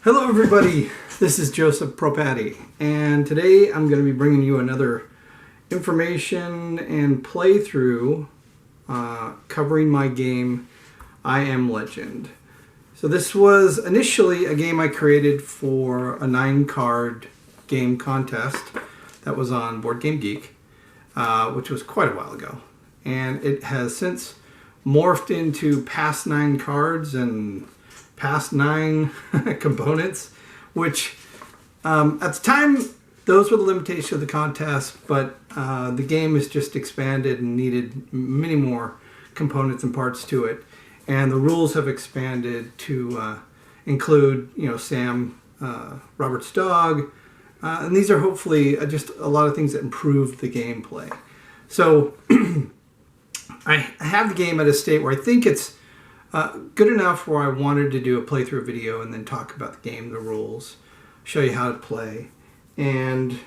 Hello everybody, this is Joseph Propati, and today I'm going to be bringing you another information and playthrough covering my game I Am Legend. So this was initially a game I created for a 9-card game contest that was on Board Game Geek, which was quite a while ago. And it has since morphed into past 9 cards and past 9 components, which at the time those were the limitations of the contest, but the game has just expanded and needed many more components and parts to it, and the rules have expanded to include, Sam, Robert's dog, and these are hopefully just a lot of things that improve the gameplay. So I have the game at a state where I think it's good enough where I wanted to do a playthrough video and then talk about the game, the rules, show you how to play, and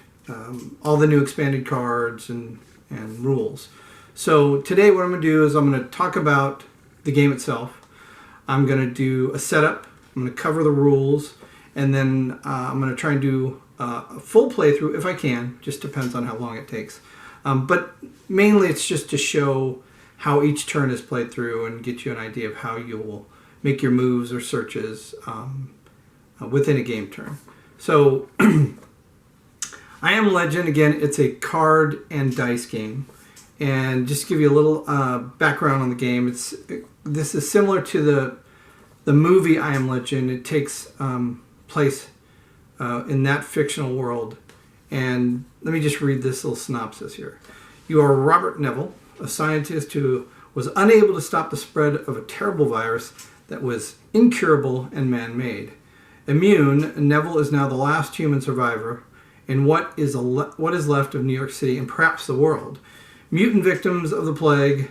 all the new expanded cards and rules. So today what I'm going to do is I'm going to talk about the game itself. I'm going to do a setup, I'm going to cover the rules, and then I'm going to try and do a full playthrough if I can. Just depends on how long it takes. But mainly it's just to show how each turn is played through and get you an idea of how you will make your moves or searches within a game turn. So I Am Legend, again, it's a card and dice game. And just to give you a little background on the game, this is similar to the movie I Am Legend. It takes place in that fictional world. And let me just read this little synopsis here. You are Robert Neville, a scientist who was unable to stop the spread of a terrible virus that was incurable and man-made. Immune, Neville is now the last human survivor in what is left of New York City and perhaps the world. Mutant victims of the plague,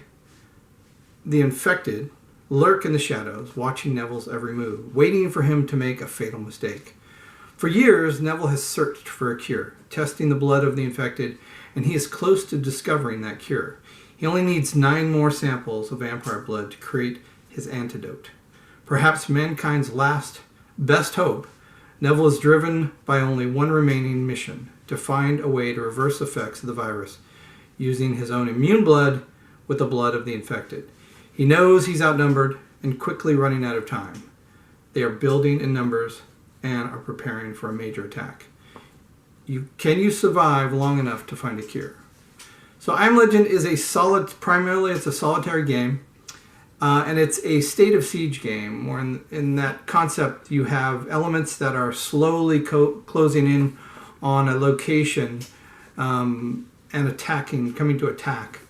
the infected, lurk in the shadows, watching Neville's every move, waiting for him to make a fatal mistake. For years, Neville has searched for a cure, testing the blood of the infected, and he is close to discovering that cure. He only needs 9 more samples of vampire blood to create his antidote. Perhaps mankind's last, best hope, Neville is driven by only one remaining mission, to find a way to reverse the effects of the virus, using his own immune blood with the blood of the infected. He knows he's outnumbered and quickly running out of time. They are building in numbers and are preparing for a major attack. Can you survive long enough to find a cure? So I Am Legend is primarily it's a solitary game, and it's a state of siege game, where in that concept you have elements that are slowly closing in on a location and coming to attack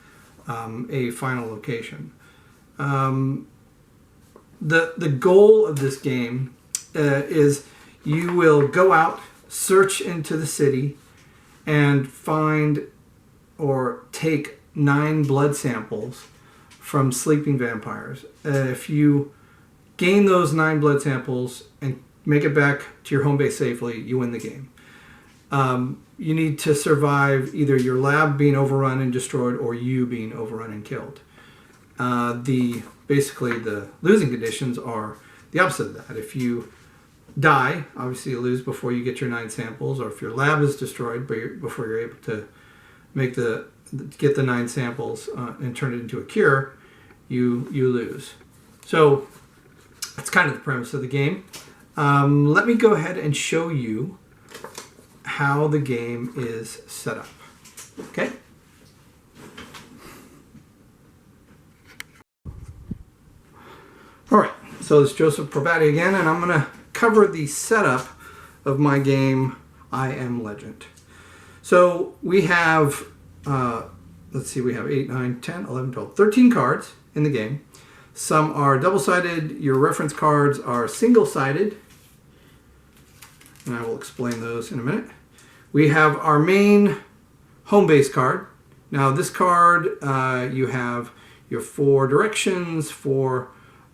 a final location. The goal of this game is you will go out, search into the city, and find or take 9 blood samples from sleeping vampires. If you gain those 9 blood samples and make it back to your home base safely, you win the game. You need to survive either your lab being overrun and destroyed or you being overrun and killed. Basically the losing conditions are the opposite of that. If you die, obviously you lose before you get your 9 samples, or if your lab is destroyed before you're able to get the 9 samples and turn it into a cure, you lose. So that's kind of the premise of the game. Let me go ahead and show you how the game is set up. Okay? All right, so it's Joseph Propati again, and I'm going to cover the setup of my game I Am Legend. So we have, we have 8, 9, 10, 11, 12, 13 cards in the game. Some are double-sided. Your reference cards are single-sided, and I will explain those in a minute. We have our main home base card. Now this card, you have your 4 directions, 4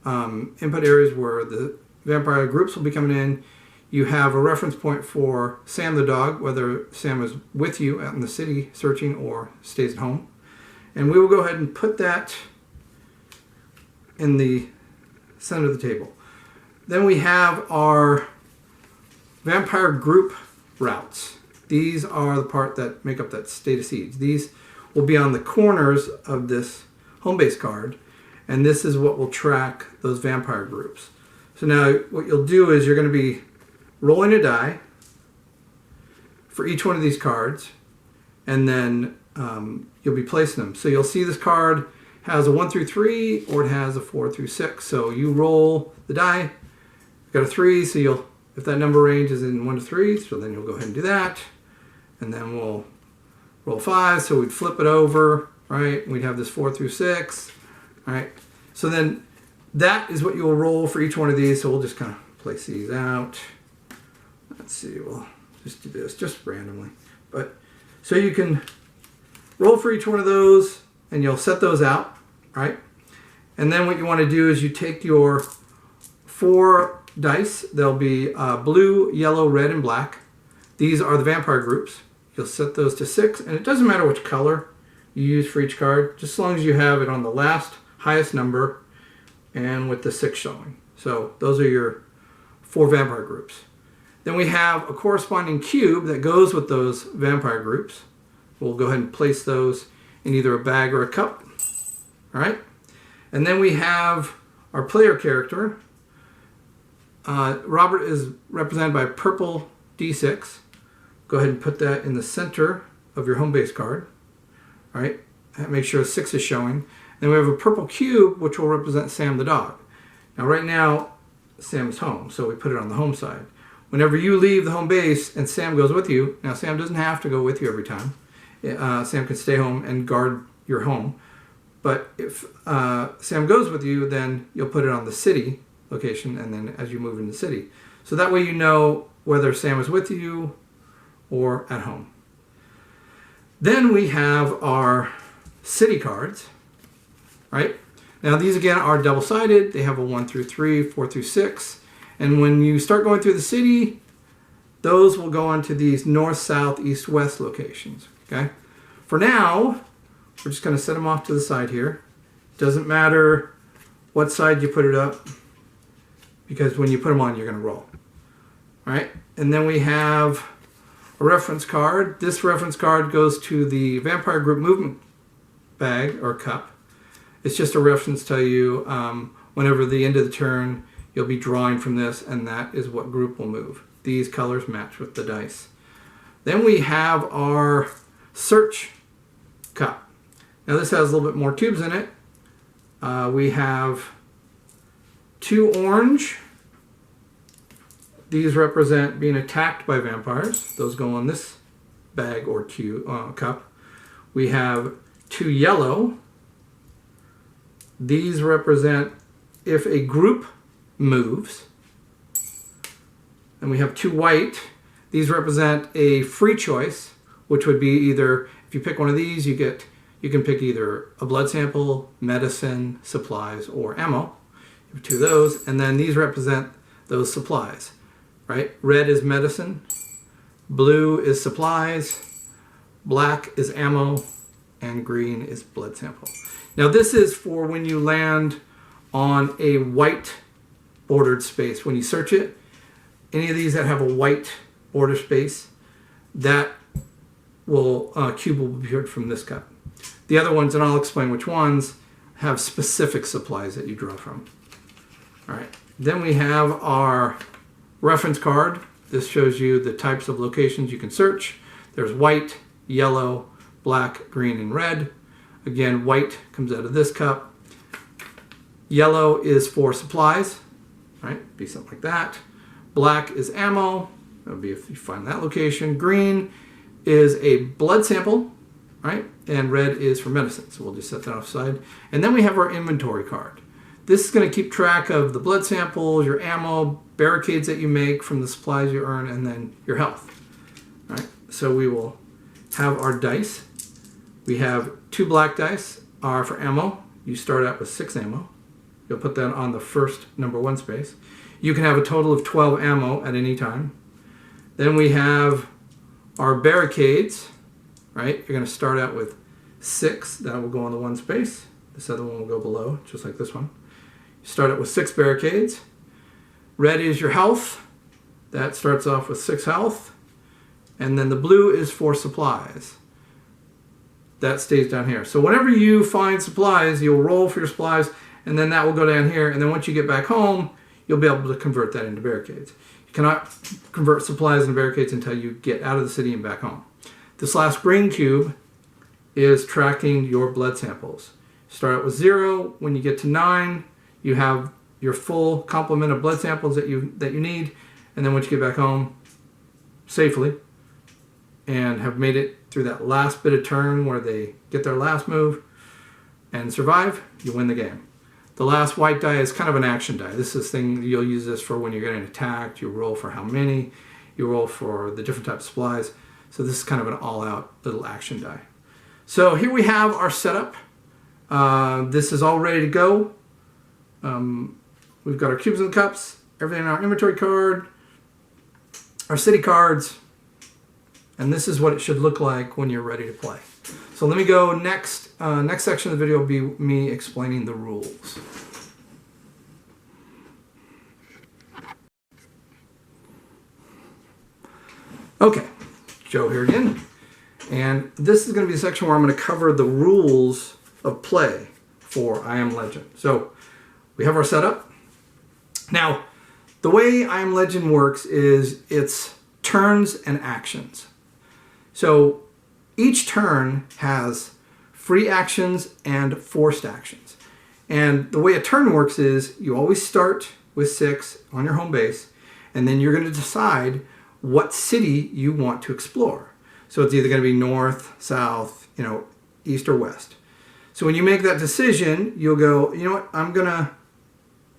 input areas where the vampire groups will be coming in. You have a reference point for Sam the dog, whether Sam is with you out in the city searching or stays at home. And we will go ahead and put that in the center of the table. Then we have our vampire group routes. These are the part that make up that state of siege. These will be on the corners of this home base card, and this is what will track those vampire groups. So now what you'll do is you're going to be rolling a die for each one of these cards, and then you'll be placing them. So you'll see this card has a 1 through 3, or it has a 4 through 6. So you roll the die, you've got a 3, so you'll, if that number range is in 1 to 3, so then you'll go ahead and do that. And then we'll roll 5, so we'd flip it over, right? We'd have this 4 through 6, right? So then that is what you'll roll for each one of these. So we'll just kind of place these out. Let's see, we'll just do this just randomly. But so you can roll for each one of those, and you'll set those out, right? And then what you want to do is you take your 4 dice. They'll be blue, yellow, red, and black. These are the vampire groups. You'll set those to 6, and it doesn't matter which color you use for each card, just as long as you have it on the last highest number and with the 6 showing. So those are your 4 vampire groups. Then we have a corresponding cube that goes with those vampire groups. We'll go ahead and place those in either a bag or a cup. All right. And then we have our player character. Robert is represented by a purple D6. Go ahead and put that in the center of your home base card. All right. Make sure 6 is showing. Then we have a purple cube, which will represent Sam the dog. Now, right now, Sam's home, so we put it on the home side. Whenever you leave the home base and Sam goes with you, now Sam doesn't have to go with you every time. Sam can stay home and guard your home. But if Sam goes with you, then you'll put it on the city location, and then as you move in the city. So that way you know whether Sam is with you or at home. Then we have our city cards, right? Now these again are double-sided. They have a 1 through 3, 4 through 6. And when you start going through the city, those will go onto these north, south, east, west locations, okay? For now, we're just going to set them off to the side here. Doesn't matter what side you put it up, because when you put them on, you're going to roll. All right? And then we have a reference card. This reference card goes to the Vampire Group Movement bag or cup. It's just a reference to you whenever the end of the turn, you'll be drawing from this, and that is what group will move. These colors match with the dice. Then we have our search cup. Now this has a little bit more tubes in it. We have 2 orange. These represent being attacked by vampires. Those go on this bag or cup. We have 2 yellow. These represent if a group moves. And we have 2 white. These represent a free choice, which would be either, if you pick one of these, you can pick either a blood sample, medicine, supplies, or ammo. You have 2 of those, and then these represent those supplies, right? Red is medicine, blue is supplies, black is ammo, and green is blood sample. Now this is for when you land on a white bordered space. When you search it, any of these that have a white border space, that will cube will be appeared from this cup. The other ones, and I'll explain which ones, have specific supplies that you draw from. All right. Then we have our reference card. This shows you the types of locations you can search. There's white, yellow, black, green, and red. Again, white comes out of this cup. Yellow is for supplies, right? Be something like that. Black is ammo. That would be if you find that location. Green is a blood sample, right? And red is for medicine. So we'll just set that offside. And then we have our inventory card. This is going to keep track of the blood samples, your ammo, barricades that you make from the supplies you earn, and then your health. All right? So we will have our dice. We have 2 black dice are for ammo. You start out with 6 ammo. You'll put that on the first number 1 space. You can have a total of 12 ammo at any time. Then we have our barricades, right? You're going to start out with 6. That will go on the 1 space. This other one will go below, just like this one. You start out with 6 barricades. Red is your health. That starts off with 6 health. And then the blue is for supplies. That stays down here. So whenever you find supplies, you'll roll for your supplies, and then that will go down here. And then once you get back home, you'll be able to convert that into barricades. You cannot convert supplies into barricades until you get out of the city and back home. This last green cube is tracking your blood samples. Start out with 0. When you get to 9, you have your full complement of blood samples that you need. And then once you get back home safely and have made it through that last bit of turn where they get their last move and survive, you win the game. The last white die is kind of an action die. This is thing you'll use this for when you're getting attacked. You roll for how many. You roll for the different types of supplies. So this is kind of an all-out little action die. So here we have our setup. This is all ready to go. We've got our cubes and cups, everything in our inventory card, our city cards, and this is what it should look like when you're ready to play. So let me go next. Next section of the video will be me explaining the rules. Okay, Joe here again. And this is going to be a section where I'm going to cover the rules of play for I Am Legend. So we have our setup. Now, the way I Am Legend works is it's turns and actions. So each turn has free actions and forced actions. And the way a turn works is you always start with 6 on your home base, and then you're going to decide what city you want to explore. So it's either going to be north, south, east or west. So when you make that decision, you'll go, you know what, I'm going to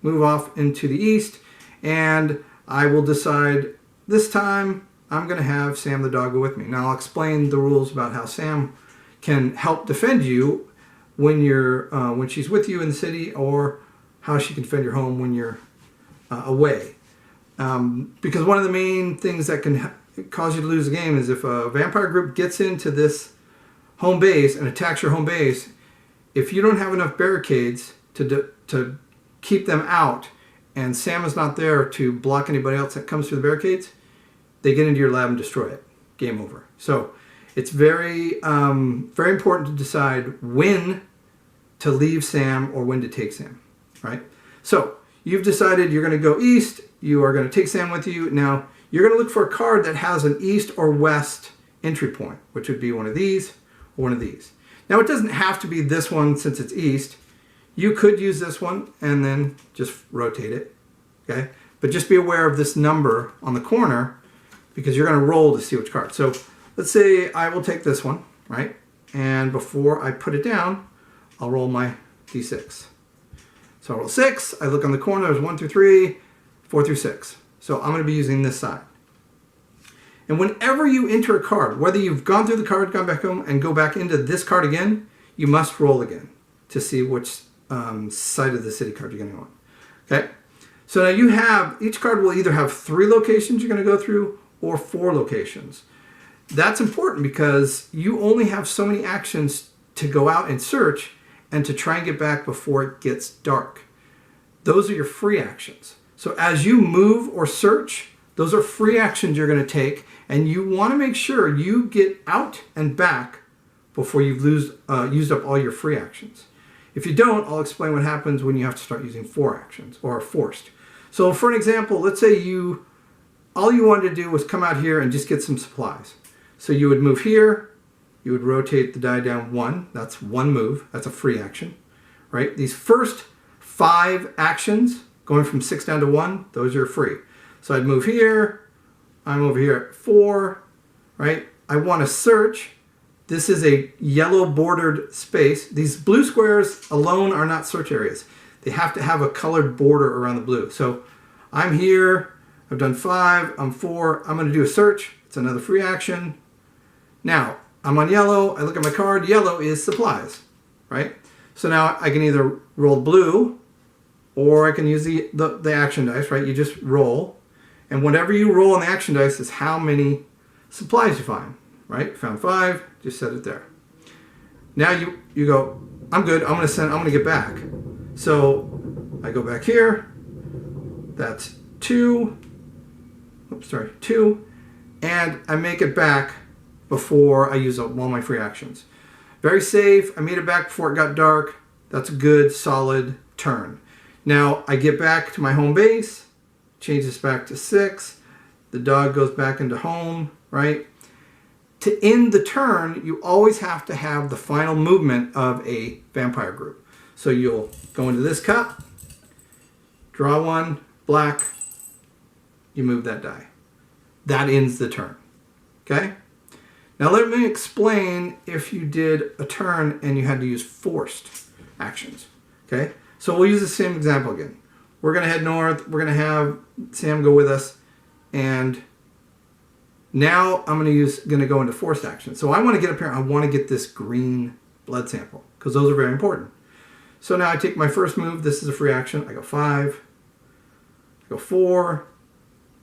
move off into the east, and I will decide this time I'm going to have Sam the dog go with me. Now I'll explain the rules about how Sam can help defend you when she's with you in the city, or how she can defend your home when you're away. Because one of the main things that can cause you to lose the game is if a vampire group gets into this home base and attacks your home base. If you don't have enough barricades to keep them out, and Sam is not there to block anybody else that comes through the barricades, they get into your lab and destroy it. Game over. So it's very, very important to decide when to leave Sam or when to take Sam, right? So you've decided you're going to go east. You are going to take Sam with you. Now you're going to look for a card that has an east or west entry point, which would be one of these or one of these. Now it doesn't have to be this one since it's east. You could use this one and then just rotate it, okay? But just be aware of this number on the corner, because you're going to roll to see which card. So let's say I will take this one, right? And before I put it down, I'll roll my d6. So I roll 6. I look on the corner. There's 1 through 3, 4 through 6. So I'm going to be using this side. And whenever you enter a card, whether you've gone through the card, gone back home, and go back into this card again, you must roll again to see which side of the city card you're going to go on. Okay? So now you have, each card will either have 3 locations you're going to go through or 4 locations. That's important because you only have so many actions to go out and search and to try and get back before it gets dark. Those are your free actions. So as you move or search, those are free actions you're going to take, and you want to make sure you get out and back before you've used up all your free actions. If you don't, I'll explain what happens when you have to start using 4 actions or forced. So for an example, let's say all you wanted to do was come out here and just get some supplies. So you would move here, you would rotate the die down 1. That's 1 move. That's a free action, right? These first 5 actions, going from 6 down to 1, those are free. So I'd move here, I'm over here at 4, right? I want to search. This is a yellow bordered space. These blue squares alone are not search areas. They have to have a colored border around the blue. So I'm here, I've done 5, I'm 4, I'm going to do a search. It's another free action. Now, I'm on yellow, I look at my card, yellow is supplies, right? So now I can either roll blue, or I can use the action dice, right? You just roll, and whatever you roll on the action dice is how many supplies you find, right? Found 5, just set it there. Now you go, I'm good, I'm gonna get back. So I go back here, that's 2, and I make it back before I use all my free actions. Very safe. I made it back before it got dark. That's a good, solid turn. Now I get back to my home base, change this back to 6. The dog goes back into home, right? To end the turn, you always have to have the final movement of a vampire group. So you'll go into this cup, draw one, black, you move that die. That ends the turn, okay? Now let me explain if you did a turn and you had to use forced actions, okay? So we'll use the same example again. We're gonna head north, we're gonna have Sam go with us, and now I'm gonna go into forced action. So I wanna get up here, I wanna get this green blood sample, because those are very important. So now I take my first move, this is a free action, I go 5, I go 4,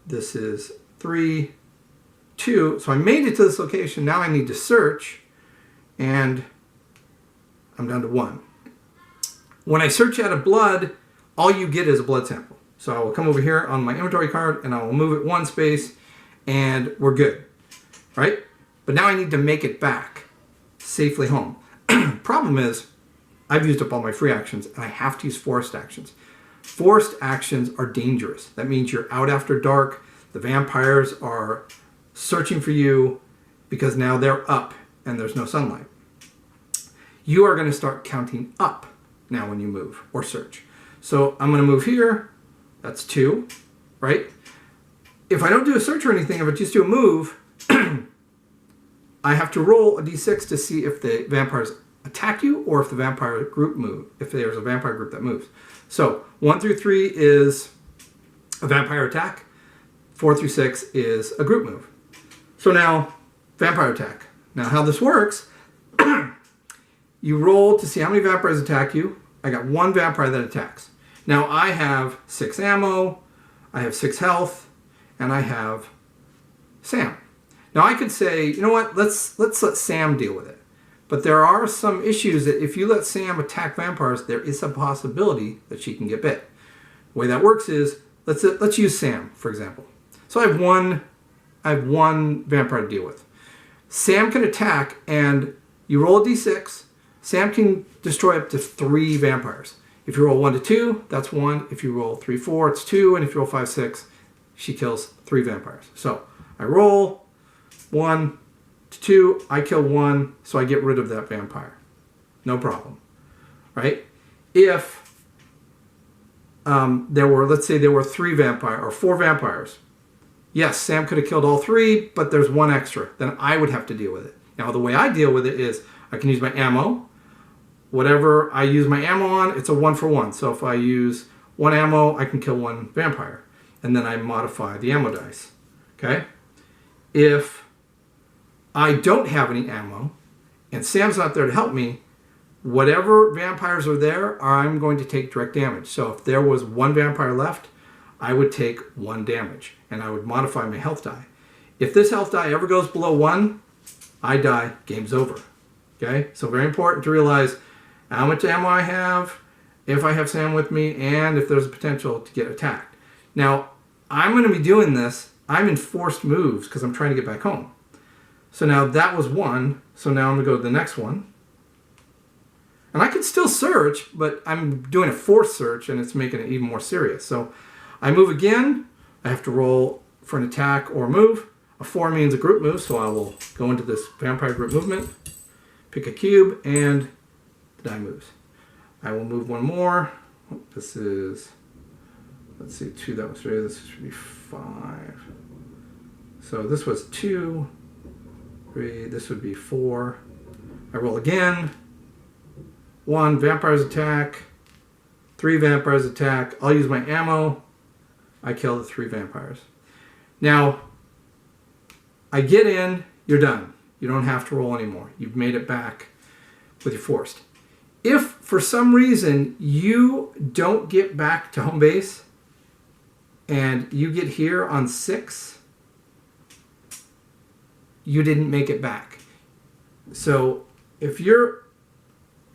this is 3, 2, so I made it to this location, now I need to search, and I'm down to 1. When I search out of blood, all you get is a blood sample. So I will come over here on my inventory card and I will move it 1 space and we're good, right? But now I need to make it back safely home. Problem is, I've used up all my free actions and I have to use forced actions. Forced actions are dangerous. That means you're out after dark, the vampires are searching for you because now they're up and there's no sunlight. You are going to start counting up now when you move or search. So I'm going to move here, that's 2, right? If I don't do a search or anything, if I just do a move, I have to roll a d6 to see if the vampires attack you or if the vampire group move, if there's a vampire group that moves. So 1 through 3 is a vampire attack, 4 through 6 is a group move. So now, vampire attack. Now how this works, you roll to see how many vampires attack you. I got 1 vampire that attacks. Now I have 6 ammo, I have 6 health, and I have Sam. Now I could say, you know what, let's let Sam deal with it. But there are some issues that if you let Sam attack vampires, there is a possibility that she can get bit. The way that works is, let's use Sam, for example. So I have one vampire to deal with. Sam can attack, and you roll a d6. Sam can destroy up to 3 vampires. If you roll 1 to 2, that's 1. If you roll 3, 4, it's 2. And if you roll 5, 6, she kills 3 vampires. So I roll 1 to 2, I kill 1, so I get rid of that vampire. No problem, right? If let's say there were 3 vampires or 4 vampires, yes, Sam could have killed all 3, but there's 1 extra. Then I would have to deal with it. Now, the way I deal with it is I can use my ammo. Whatever I use my ammo on, it's a 1 for 1. So if I use 1 ammo, I can kill 1 vampire. And then I modify the ammo dice. Okay? If I don't have any ammo, and Sam's not there to help me, whatever vampires are there, I'm going to take direct damage. So if there was 1 vampire left, I would take 1 damage, and I would modify my health die. If this health die ever goes below 1, I die, game's over. Okay? So very important to realize how much ammo I have, if I have Sam with me, and if there's a potential to get attacked. Now, I'm going to be doing this, I'm in forced moves because I'm trying to get back home. So now that was 1, so now I'm going to go to the next one. And I could still search, but I'm doing a forced search and it's making it even more serious. So I move again, I have to roll for an attack or move. A 4 means a group move, so I will go into this vampire group movement, pick a cube, and the die moves. I will move 1 more. This is, let's see, 2, that was 3, this should be 5. So this was 2, 3, this would be 4. I roll again. 1, vampires attack. 3 vampires attack. I'll use my ammo. I kill the 3 vampires. Now, I get in, you're done. You don't have to roll anymore. You've made it back with your forced. If for some reason you don't get back to home base and you get here on 6, you didn't make it back. So if you're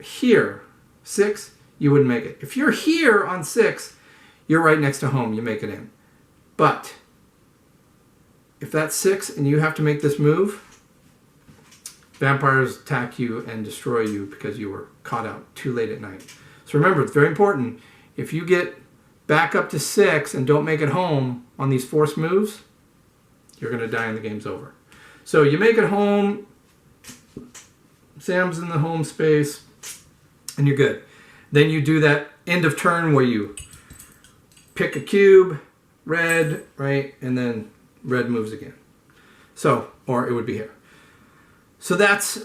here, 6, you wouldn't make it. If you're here on 6, you're right next to home, you make it in. But if that's 6 and you have to make this move, vampires attack you and destroy you because you were caught out too late at night. So remember, it's very important. If you get back up to 6 and don't make it home on these forced moves, you're going to die and the game's over. So you make it home, Sam's in the home space, and you're good. Then you do that end of turn where you pick a cube, red, right, and then red moves again. So, or it would be here. So that's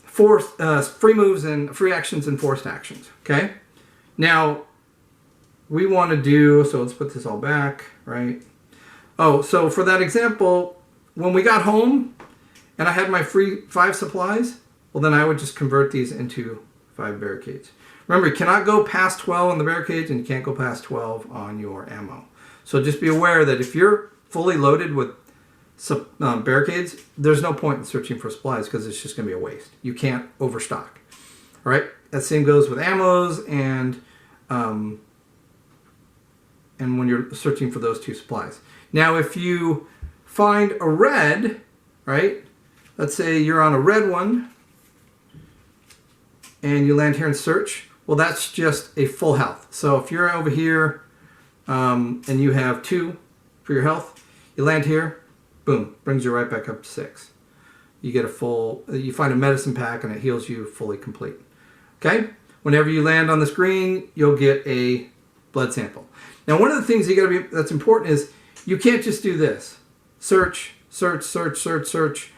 free moves and free actions and forced actions, okay? Now, we want to do, so let's put this all back, right? Oh, so for that example, when we got home and I had my free 5 supplies, well then I would just convert these into 5 barricades. Remember, you cannot go past 12 on the barricades and you can't go past 12 on your ammo. So just be aware that if you're fully loaded with barricades, there's no point in searching for supplies because it's just going to be a waste. You can't overstock. All right? That same goes with ammos and when you're searching for those 2 supplies. Now, if you find a red, right? Let's say you're on a red one and you land here and search. Well, that's just a full health. So if you're over here and you have 2 for your health, you land here, boom, brings you right back up to 6. You get a full, you find a medicine pack and it heals you fully complete. Okay? Whenever you land on the screen, you'll get a blood sample. Now, one of the things that's important is you can't just do this. Search, search, search, search, search.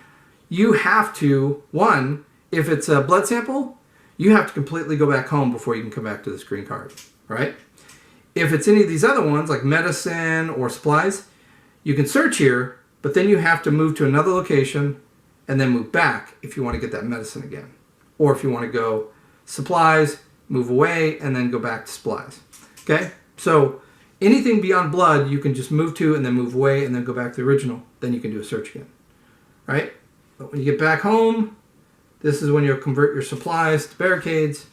You have to, one, if it's a blood sample, you have to completely go back home before you can come back to the screen card, right? If it's any of these other ones, like medicine or supplies, you can search here, but then you have to move to another location and then move back if you want to get that medicine again. Or if you want to go supplies, move away, and then go back to supplies. Okay? So anything beyond blood, you can just move to and then move away and then go back to the original. Then you can do a search again. Right? But when you get back home, this is when you'll convert your supplies to barricades.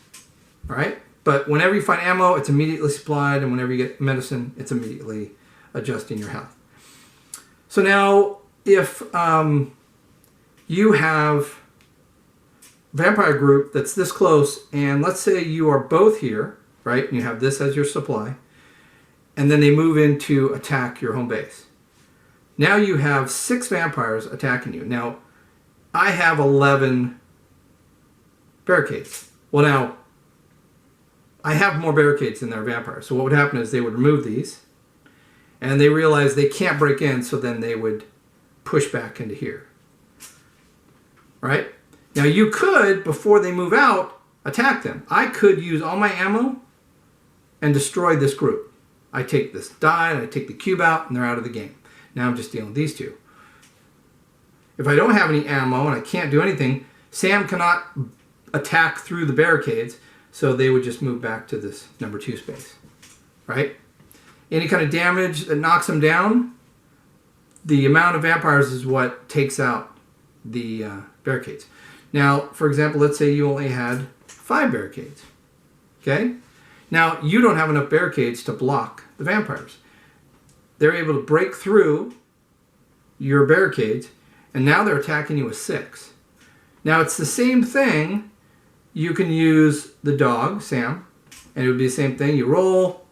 All right? But whenever you find ammo, it's immediately supplied, and whenever you get medicine, it's immediately adjusting your health. So now, if you have a vampire group that's this close, and let's say you are both here, right, and you have this as your supply, and then they move in to attack your home base. Now you have 6 vampires attacking you. Now, I have 11 barricades. Well, now, I have more barricades than there are vampires. So what would happen is they would remove these, and they realize they can't break in, so then they would push back into here. Right? Now you could, before they move out, attack them. I could use all my ammo and destroy this group. I take this die, and I take the cube out, and they're out of the game. Now I'm just dealing with these 2. If I don't have any ammo and I can't do anything, Sam cannot attack through the barricades, so they would just move back to this number 2 space. Right? Any kind of damage that knocks them down, the amount of vampires is what takes out the barricades. Now, for example, let's say you only had 5 barricades. Okay? Now, you don't have enough barricades to block the vampires. They're able to break through your barricades, and now they're attacking you with 6. Now, it's the same thing. You can use the dog, Sam, and it would be the same thing. You roll,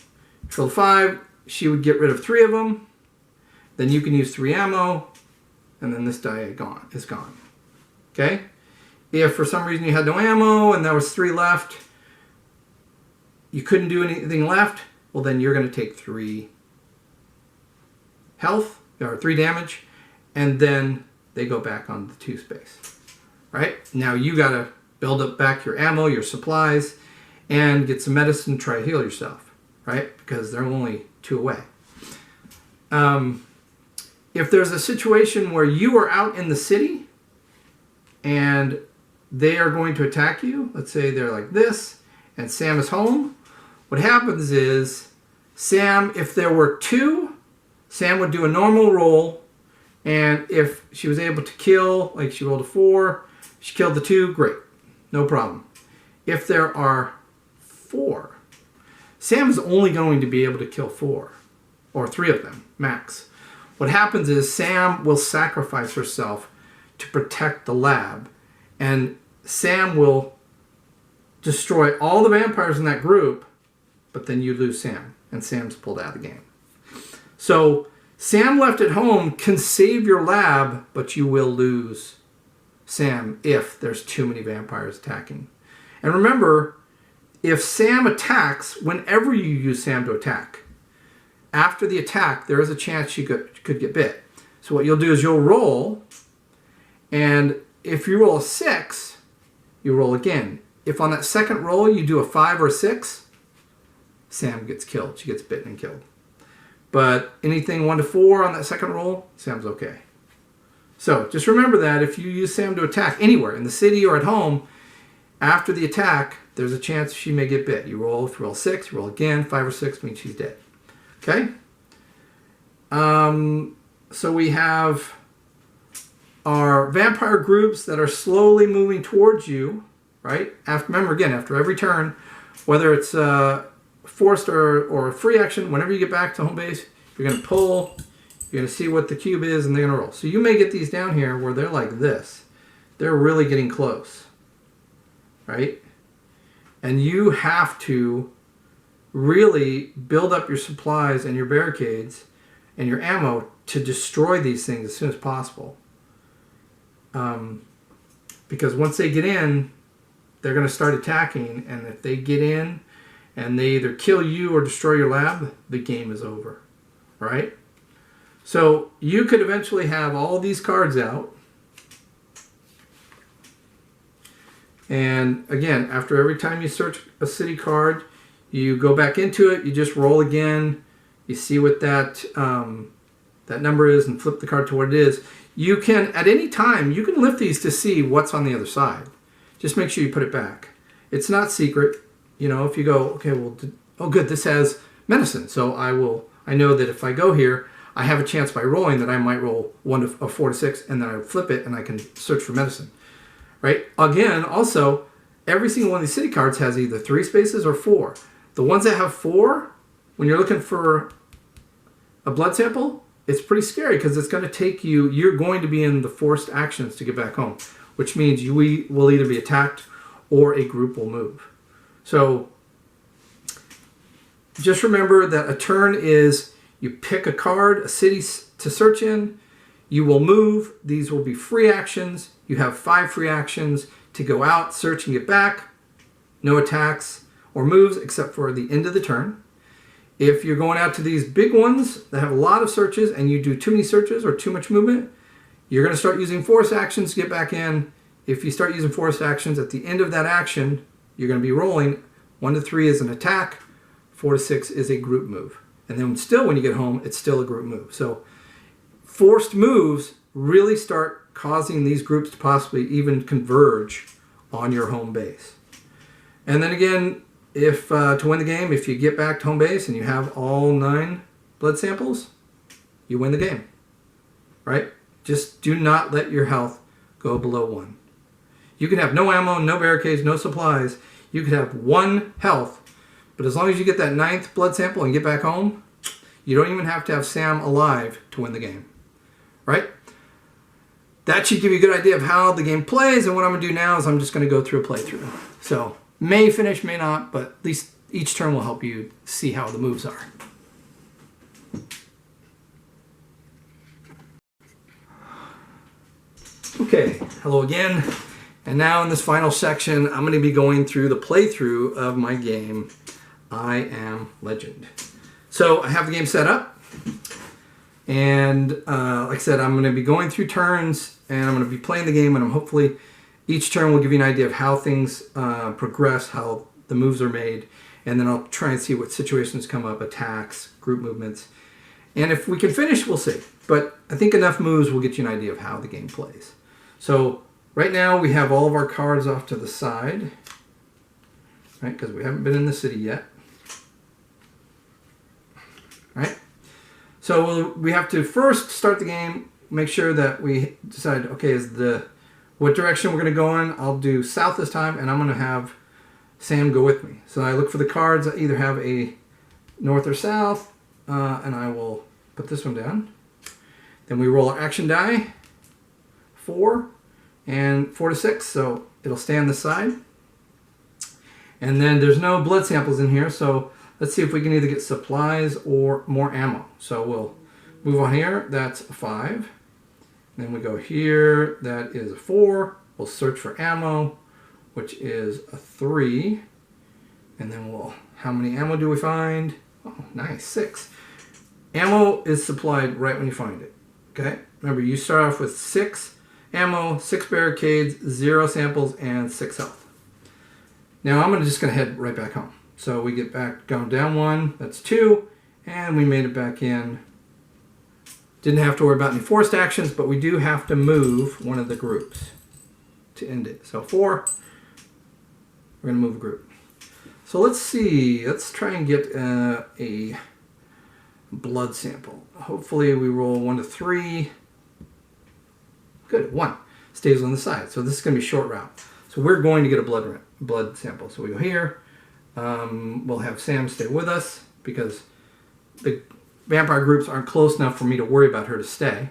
fill 5, she would get rid of 3 of them. Then you can use 3 ammo, and then this die is gone. Okay? If for some reason you had no ammo and there was 3 left, you couldn't do anything left, well then you're going to take 3 health, or 3 damage, and then they go back on the 2 space. Right? Now you got to build up back your ammo, your supplies, and get some medicine to try to heal yourself. Right? Because they're only 2 away. If there's a situation where you are out in the city and they are going to attack you, let's say they're like this, and Sam is home, what happens is Sam, if there were 2, Sam would do a normal roll, and if she was able to kill, like she rolled a 4, she killed the 2, great, no problem. If there are 4, Sam is only going to be able to kill 4. or 3 of them, max. What happens is Sam will sacrifice herself to protect the lab, and Sam will destroy all the vampires in that group, but then you lose Sam, and Sam's pulled out of the game. So Sam left at home can save your lab, but you will lose Sam if there's too many vampires attacking. And remember, if Sam attacks, whenever you use Sam to attack, after the attack, there is a chance she could get bit. So what you'll do is you'll roll, and if you roll a 6, you roll again. If on that second roll you do a 5 or a 6, Sam gets killed. She gets bitten and killed. But anything 1 to 4 on that second roll, Sam's okay. So just remember that if you use Sam to attack anywhere, in the city or at home, after the attack, there's a chance she may get bit. You roll, if you roll 6, you roll again, 5 or 6 means she's dead. Okay? So we have our vampire groups that are slowly moving towards you, right? Remember, again, after every turn, whether it's forced or a free action, whenever you get back to home base, you're going to pull, you're going to see what the cube is, and they're going to roll. So you may get these down here where they're like this. They're really getting close, right? And you have to really build up your supplies and your barricades and your ammo to destroy these things as soon as possible. Because once they get in, they're going to start attacking, and if they get in and they either kill you or destroy your lab, the game is over, right? So you could eventually have all these cards out, and again, after every time you search a city card, you go back into it, you just roll again, you see what that number is and flip the card to what it is. You can, at any time, you can lift these to see what's on the other side. Just make sure you put it back. It's not secret. You know, if you go, okay, well, oh good, this has medicine. So I know that if I go here, I have a chance by rolling that I might roll 4 to 6, and then I flip it and I can search for medicine. Right? Again, also, every single one of these city cards has either 3 spaces or 4. The ones that have 4, when you're looking for a blood sample, it's pretty scary because it's going to take you, you're going to be in the forced actions to get back home, which means you will either be attacked or a group will move. So just remember that a turn is you pick a card, a city to search in, you will move, these will be free actions, you have 5 free actions to go out, search and get back, no attacks or moves except for the end of the turn. If you're going out to these big ones that have a lot of searches and you do too many searches or too much movement, you're going to start using force actions to get back in. If you start using force actions at the end of that action, you're going to be rolling. 1 to 3 is an attack, 4 to 6 is a group move. And then still when you get home, it's still a group move. So forced moves really start causing these groups to possibly even converge on your home base. And then again, if to win the game, if you get back to home base and you have all 9 blood samples, you win the game, right? Just do not let your health go below 1. You can have no ammo, no barricades, no supplies. You could have 1 health, but as long as you get that 9th blood sample and get back home, you don't even have to have Sam alive to win the game, right? That should give you a good idea of how the game plays, and what I'm going to do now is I'm just going to go through a playthrough. So may finish, may not, but at least each turn will help you see how the moves are. Okay, hello again. And now in this final section, I'm going to be going through the playthrough of my game, I Am Legend. So I have the game set up. And like I said, I'm going to be going through turns, and I'm going to be playing the game, and I'm hopefully each turn will give you an idea of how things progress, how the moves are made, and then I'll try and see what situations come up, attacks, group movements. And if we can finish, we'll see. But I think enough moves will get you an idea of how the game plays. So right now we have all of our cards off to the side, right? Because we haven't been in the city yet. Right? So we have to first start the game, make sure that we decide, okay, what direction we're going to go in. I'll do south this time, and I'm going to have Sam go with me. So I look for the cards that either have a north or south, and I will put this one down. Then we roll our action die, 4 and 4 to 6, so it'll stay on this side. And then there's no blood samples in here, so let's see if we can either get supplies or more ammo. So we'll move on here, that's a 5. Then we go here, that is a 4. We'll search for ammo, which is a 3. And then how many ammo do we find? Oh, nice, 6. Ammo is supplied right when you find it. Okay, remember you start off with 6 ammo, 6 barricades, 0 samples, and 6 health. Now I'm just going to head right back home. So we get back, going down 1, that's 2, and we made it back in. Didn't have to worry about any forced actions, but we do have to move one of the groups to end it. So 4, we're going to move a group. So let's see, let's try and get a blood sample. Hopefully we roll 1 to 3. Good, 1 stays on the side. So this is going to be a short route. So we're going to get a blood sample. So we go here. We'll have Sam stay with us because the vampire groups aren't close enough for me to worry about her to stay.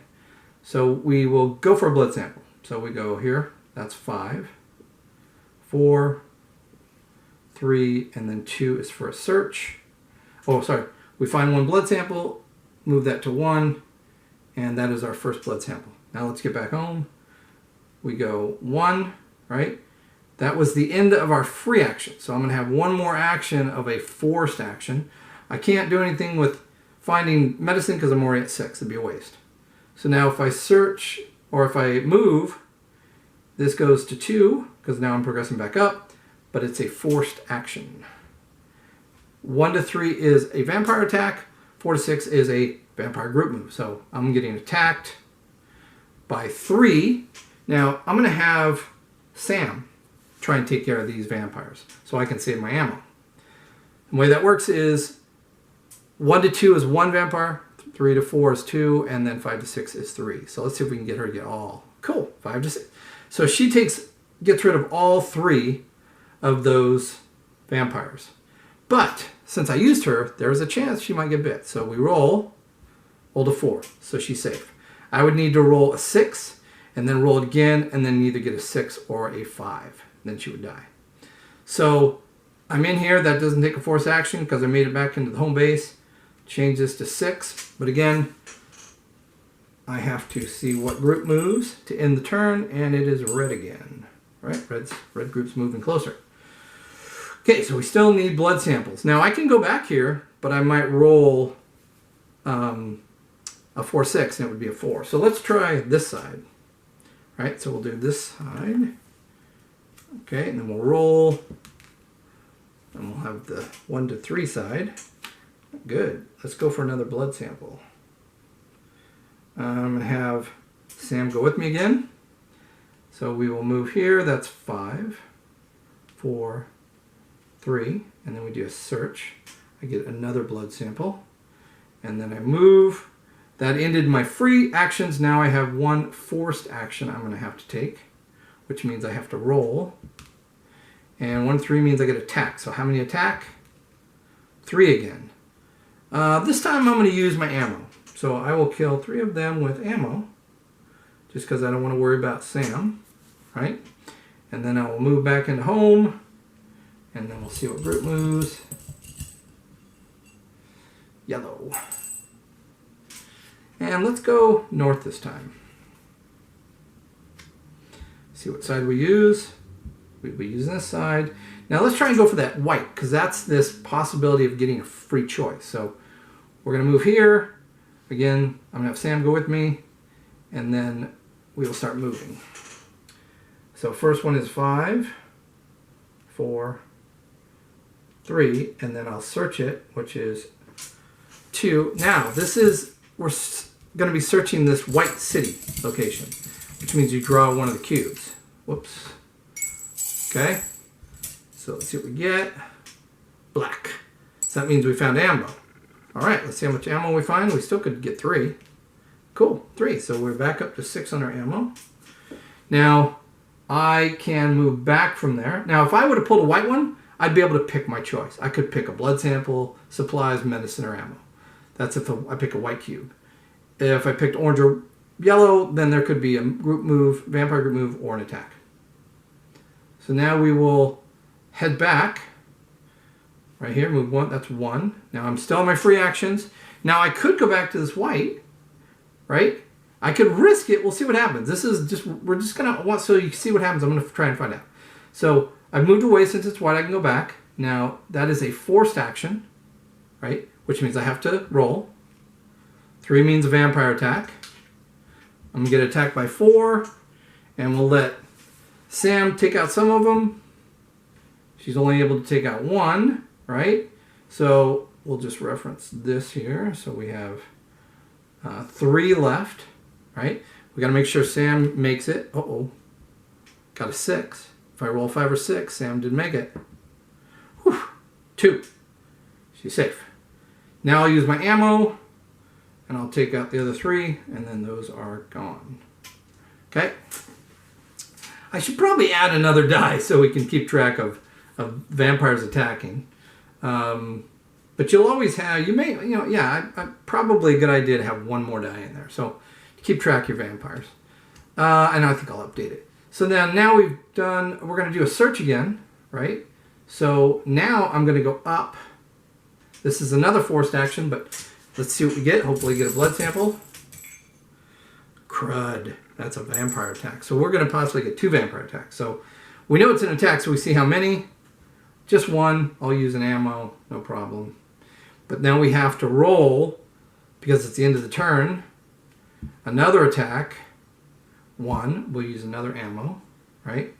So we will go for a blood sample. So we go here. That's 5, 4, 3, and then 2 is for a search. Oh, sorry. We find 1 blood sample, move that to 1, and that is our first blood sample. Now let's get back home. We go 1, right? That was the end of our free action. So I'm going to have 1 more action of a forced action. I can't do anything with finding medicine because I'm already at 6. It'd be a waste. So now if I search or if I move, this goes to 2 because now I'm progressing back up, but it's a forced action. 1 to 3 is a vampire attack. 4 to 6 is a vampire group move. So I'm getting attacked by 3. Now I'm going to have Sam try and take care of these vampires so I can save my ammo. The way that works is 1 to 2 is 1 vampire, 3 to 4 is 2, and then 5 to 6 is 3. So let's see if we can get her to get all. Cool, 5 to 6. So she gets rid of all 3 of those vampires. But since I used her, there's a chance she might get bit. So we roll to 4, so she's safe. I would need to roll a 6, and then roll it again, and then either get a 6 or a 5. Then she would die. So I'm in here. That doesn't take a force action because I made it back into the home base. Change this to 6. But again, I have to see what group moves to end the turn, and it is red again. Right? Red group's moving closer. Okay, so we still need blood samples. Now I can go back here, but I might roll a 4-6, and it would be a 4. So let's try this side. All right, so we'll do this side. Okay, and then we'll roll, and we'll have the 1 to 3 side. Good. Let's go for another blood sample. I'm going to have Sam go with me again. So we will move here. That's 5, 4, 3, and then we do a search. I get another blood sample, and then I move. That ended my free actions. Now I have 1 forced action I'm going to have to take, which means I have to roll. And 1 3 means I get attack. So how many attack? 3 again. This time I'm going to use my ammo. So I will kill 3 of them with ammo, just because I don't want to worry about Sam, right? And then I will move back into home, and then we'll see what group moves. Yellow. And let's go north this time. See what side we use. We'll be using this side. Now let's try and go for that white, because that's this possibility of getting a free choice. So we're going to move here. Again, I'm going to have Sam go with me, and then we will start moving. So first one is 5, 4, 3, and then I'll search it, which is 2. Now, we're going to be searching this white city location, which means you draw one of the cubes. Whoops. Okay. So let's see what we get. Black. So that means we found ammo. All right, let's see how much ammo we find. We still could get 3. Cool, 3. So we're back up to 6 on our ammo. Now, I can move back from there. Now, if I would have pulled a white one, I'd be able to pick my choice. I could pick a blood sample, supplies, medicine, or ammo. That's if I pick a white cube. If I picked orange or yellow, then there could be a group move, vampire group move, or an attack. So now we will head back. Right here, move 1, that's 1. Now I'm still on my free actions. Now I could go back to this white, right? I could risk it. We'll see what happens. This is just, we're just going to, so you can see what happens. I'm going to try and find out. So I've moved away. Since it's white, I can go back. Now that is a forced action, right? Which means I have to roll. 3 means a vampire attack. I'm going to get attacked by 4, and we'll let Sam take out some of them. She's only able to take out 1, right? So we'll just reference this here. So we have 3 left, right? We got to make sure Sam makes it. Uh-oh. Got a 6. If I roll 5 or 6, Sam didn't make it. Whew. 2. She's safe. Now I'll use my ammo, and I'll take out the other 3, and then those are gone. Okay? I should probably add another die so we can keep track of vampires attacking. But you'll always have, probably a good idea to have 1 more die in there. So keep track of your vampires. And I think I'll update it. So now we've done, we're going to do a search again, right? So now I'm going to go up. This is another forced action, but let's see what we get. Hopefully get a blood sample. Crud. That's a vampire attack. So we're going to possibly get 2 vampire attacks. So we know it's an attack, so we see how many. Just 1. I'll use an ammo. No problem. But now we have to roll, because it's the end of the turn, another attack. 1. We'll use another ammo, right?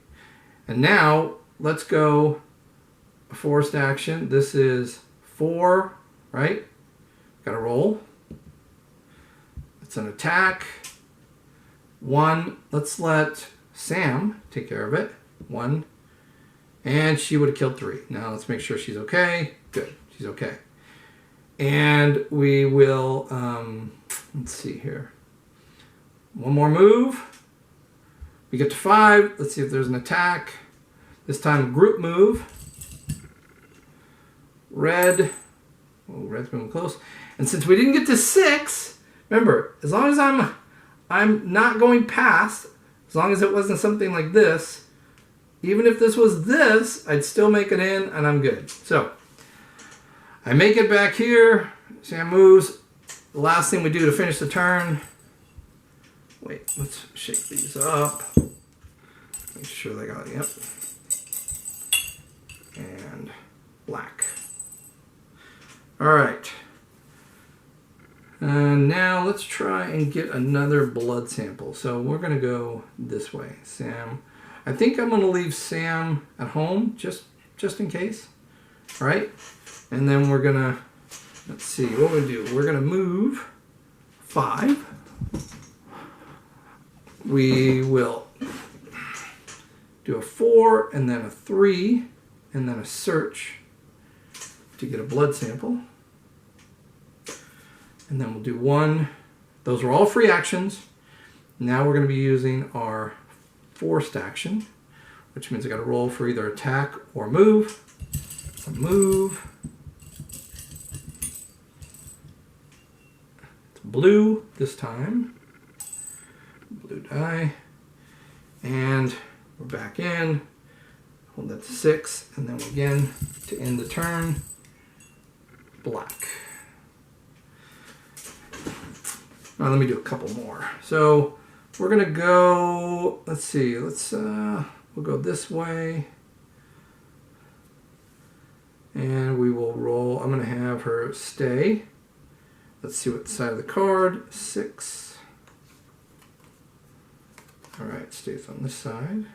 And now let's go a forced action. This is 4, right? Got to roll. It's an attack. 1. Let's let Sam take care of it. 1. And she would have killed 3. Now let's make sure she's okay. Good. She's okay. And we will, let's see here. 1 more move. We get to 5. Let's see if there's an attack. This time group move. Red. Oh, red's moving close. And since we didn't get to 6, remember, as long as I'm not going past, as long as it wasn't something like this, even if this was this, I'd still make it in and I'm good. So I make it back here. Sam moves. The last thing we do to finish the turn. Wait, let's shake these up. Make sure they got it. Yep. And black. All right. And now let's try and get another blood sample. So we're going to go this way. Sam. I think I'm going to leave Sam at home just in case. All right. And then we're going to, let's see, what we do. We're going to move 5. We will do a 4 and then a 3 and then a search to get a blood sample. And then we'll do 1. Those are all free actions. Now we're going to be using our forced action, which means I got to roll for either attack or move. So move. It's blue this time. Blue die. And we're back in. Hold that to 6. And then again, to end the turn, black. Now let me do a couple more. So we're going to go, let's see, we'll go this way. And we will roll. I'm going to have her stay. Let's see what side of the card. 6. All right, stays on this side.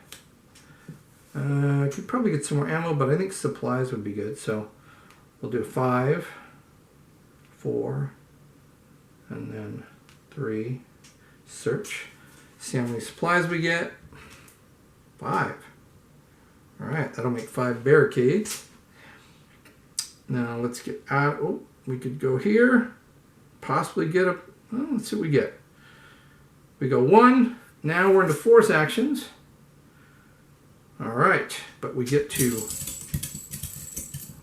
I could probably get some more ammo, but I think supplies would be good. So we'll do 5, 4, and then 3. Search. See how many supplies we get. 5. All right, that'll make 5 barricades. Now let's get out. Oh, we could go here. Possibly get a, oh, let's see what we get. We go 1. Now we're into force actions. All right, but we get to,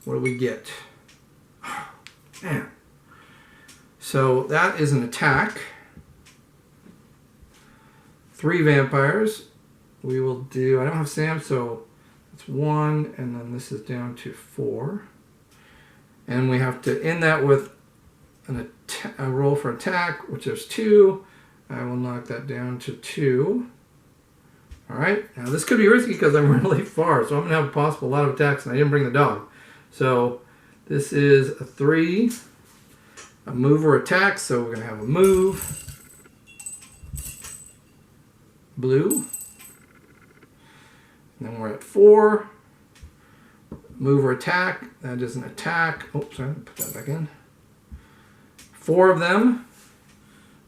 what do we get? Oh, man. So that is an attack. 3 vampires. We will do, I don't have Sam, so it's 1, and then this is down to 4. And we have to end that with a roll for attack, which is 2. I will knock that down to 2. All right, now this could be risky because I'm really far, so I'm going to have a lot of attacks, and I didn't bring the dog. So this is a 3, a move or attack, so we're going to have a move. Blue. And then we're at 4. Move or attack. That is an attack. Oh, sorry, put that back in. 4 of them.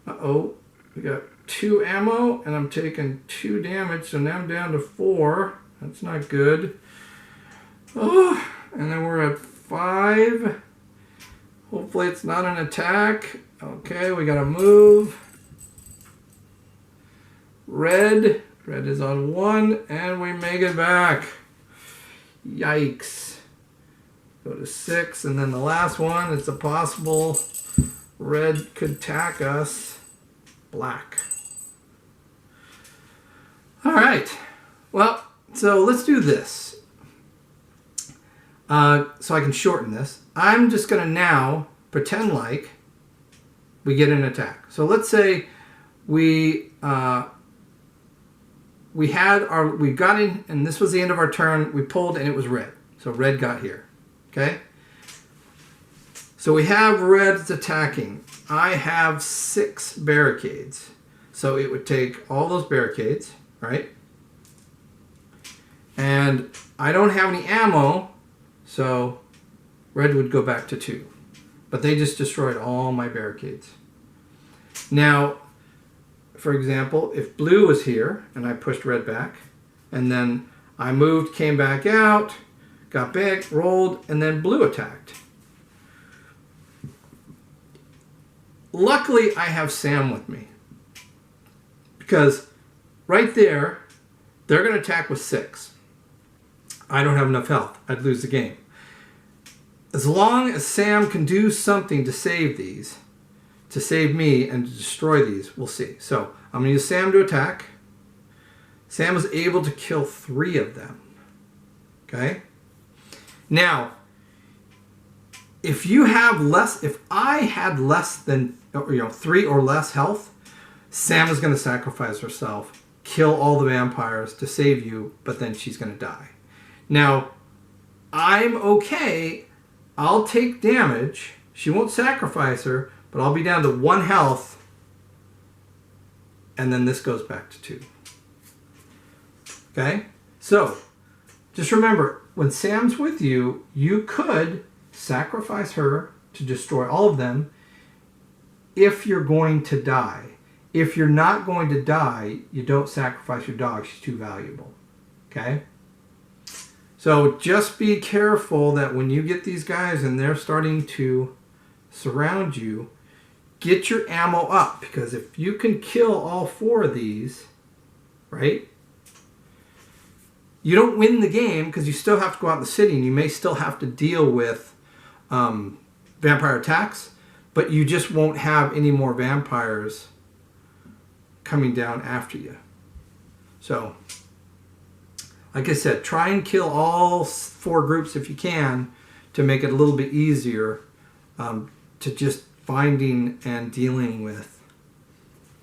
Uh-oh. We got 2 ammo, and I'm taking 2 damage, so now I'm down to 4. That's not good. Oh, and then we're at 5. Hopefully it's not an attack. Okay, we got to move. Red is on 1, and we make it back. Yikes. Go to 6, and then the last one, it's a possible red could attack us. Black. All right. Well, so let's do this. So I can shorten this. I'm just going to now pretend like we get an attack. So let's say we got in, and this was the end of our turn. We pulled, and it was red. So red got here. Okay? So we have red's attacking. I have 6 barricades. So it would take all those barricades, right? And I don't have any ammo, so red would go back to 2. But they just destroyed all my barricades. Now, for example, if blue was here and I pushed red back, and then I moved, came back out, got back, rolled, and then blue attacked. Luckily, I have Sam with me. Because right there, they're going to attack with 6. I don't have enough health. I'd lose the game. As long as Sam can do something to save these, to save me and to destroy these, we'll see. So I'm going to use Sam to attack. Sam was able to kill 3 of them. Okay? Now, if I had less than 3 or less health, Sam is going to sacrifice herself, kill all the vampires to save you, but then she's going to die. Now, I'm okay. I'll take damage. She won't sacrifice her, but I'll be down to 1 health, and then this goes back to 2. Okay? So, just remember, when Sam's with you, you could sacrifice her to destroy all of them if you're going to die. If you're not going to die, you don't sacrifice your dog. She's too valuable. Okay? So just be careful that when you get these guys and they're starting to surround you, get your ammo up, because if you can kill all 4 of these, right, you don't win the game because you still have to go out in the city and you may still have to deal with vampire attacks, but you just won't have any more vampires coming down after you. So, like I said, try and kill all 4 groups if you can to make it a little bit easier to just finding and dealing with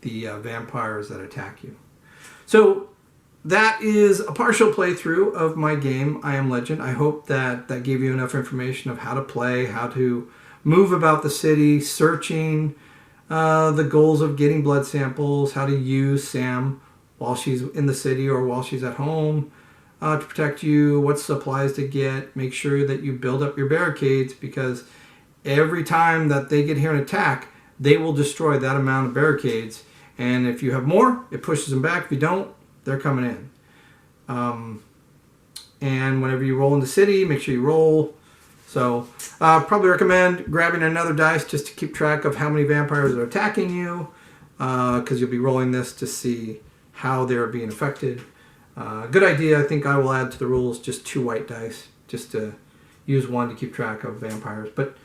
the vampires that attack you. So that is a partial playthrough of my game, I Am Legend. I hope that that gave you enough information of how to play, how to move about the city, searching, the goals of getting blood samples, how to use Sam while she's in the city or while she's at home to protect you, what supplies to get. Make sure that you build up your barricades, because every time that they get here and attack, they will destroy that amount of barricades. And if you have more, it pushes them back. If you don't, they're coming in. And whenever you roll in the city, make sure you roll. So probably recommend grabbing another dice just to keep track of how many vampires are attacking you, because you'll be rolling this to see how they're being affected. Good idea. I think I will add to the rules just 2 white dice, just to use 1 to keep track of vampires. But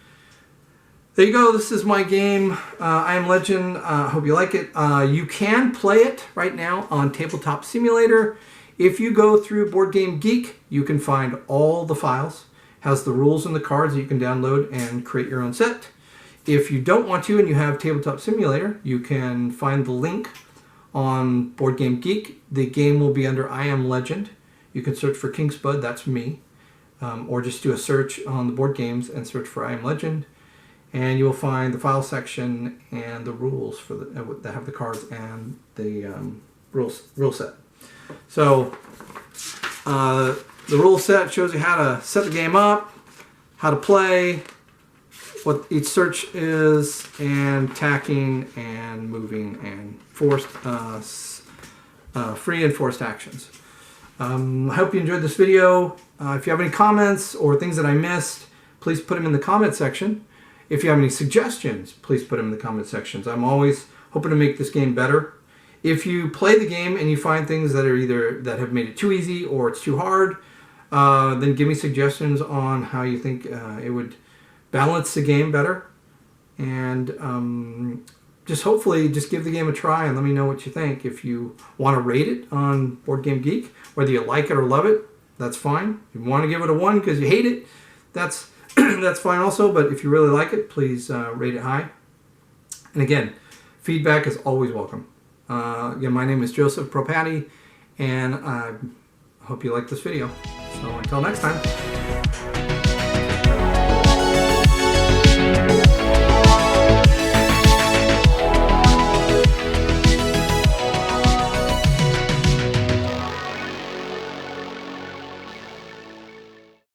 There you go. This is my game, I Am Legend. I hope you like it. You can play it right now on Tabletop Simulator. If you go through Board Game Geek, you can find all the files. Has the rules and the cards that you can download and create your own set. If you don't want to and you have Tabletop Simulator, you can find the link on Board Game Geek. The game will be under I Am Legend. You can search for King's Bud, that's me. Or just do a search on the board games and search for I Am Legend. And you'll find the file section and the rules for that have the cards and the rule set. So the rule set shows you how to set the game up, how to play, what each search is, and tacking and moving and forced, free and forced actions. I hope you enjoyed this video. If you have any comments or things that I missed, please put them in the comment section. If you have any suggestions, please put them in the comment sections. I'm always hoping to make this game better. If you play the game and you find things that are either that have made it too easy or it's too hard, then give me suggestions on how you think it would balance the game better. And just hopefully just give the game a try and let me know what you think. If you want to rate it on Board Game Geek, whether you like it or love it, that's fine. If you want to give it a 1 because you hate it, that's that's fine also. But if you really like it, please rate it high. And again, feedback is always welcome. Again, my name is Joseph Propati, and I hope you like this video. So until next time.